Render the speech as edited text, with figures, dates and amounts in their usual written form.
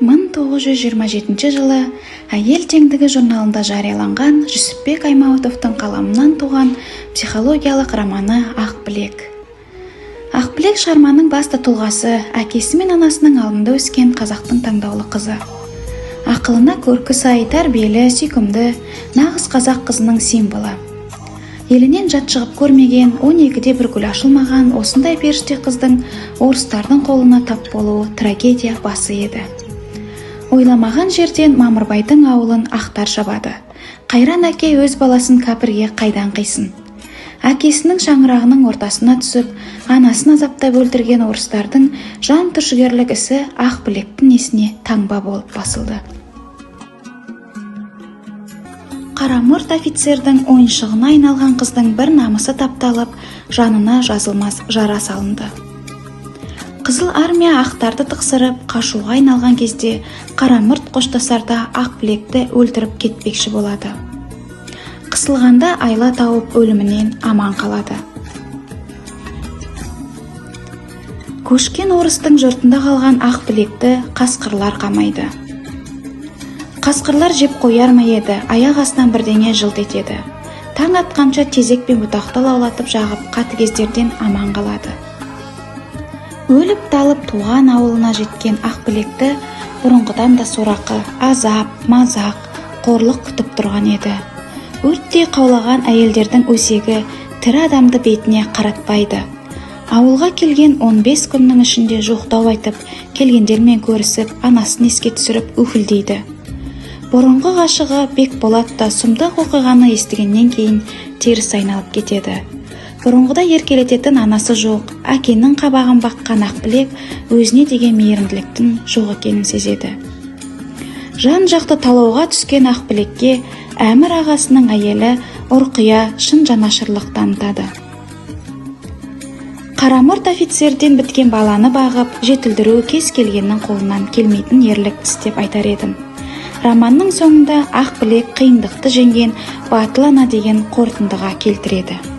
1927 жылы «Әйел теңдігі» журналында жарияланған Жүсіпбек Аймауытовтың қаламынан туған психологиялық романы «Ақбілек». Ақбілек шығарманың басты тұлғасы әкесі мен анасының алдында өскен қазақтың таңдаулы қызы. Ақылына көркі сай, тәрбиелі, сүйкімді, нағыз қазақ қызының символы. Елінен жат шығып көрмеген, 12-де бір гүл ашылмаған осындай періште қыздың орыстардың қолына тап болуы трагедия басы еді. Ойламаған жерден Мамырбайдың ауылын ақтар шабады. Қайран әке өз баласын кәпірге қайдан қисын. Әкесінің шаңырағының ортасына түсіп, анасын азаптап өлтірген орыстардың жан түршігерлік ісі Ақбілектің есіне таңба болып басылды. Қарамұрт офицердің ойыншығына айналған қыздың бір намысы тапталып, жанына жазылмас жара салынды. Қызыл армия ақтарды тықсырып, қашуға айналған кезде Қарамұрт қоштасарда Ақбілекті өлтіріп кетпекші болады. Қысылғанда айла тауып өлімінен аман қалады. Көшкен орыстың жұртында қалған Ақбілекті қасқырлар қамайды. Қасқырлар жеп қояр ма еді, аяқ астынан бірдеңе жылт етеді. Таң атқанша тезек пен бұтақты лаулатып жағып, қатыгездерден аман қалады. Өліп талып туған ауылына жеткен Ақбілекті бұрынғыдан да сорақы, азап, мазақ, қорлық күтіп тұрған еді. Өрттей қаулаған әйелдердің өсегі тірі адамды бетіне қаратпайды. Ауылға келген 15 күннің ішінде жоқтау айтып, келгендермен көрісіп, анасын еске түсіріп үхілдейді. Бұрынғы ғашығы Бекболат та сұмдық оқиғаны естігеннен кейін теріс айналып кетеді. Бұрынғыда еркелететін анасы жоқ, әкенің қабағын баққан Ақбілек өзіне деген мейірімділіктің жоқ екенін сезеді. Жан жақты талауға түскен Ақбілекке Әмір ағасының әйелі Ұрқия шын жанашырлық танытады. Қарамұрт офицерден біткен баланы бағып, жетілдіру кез келгеннің қолынан келмейтін ерлік іс деп айтар едім. Романның соңында Ақбілек қиындықты жеңген батыл ана деген қорытындыға келтіреді.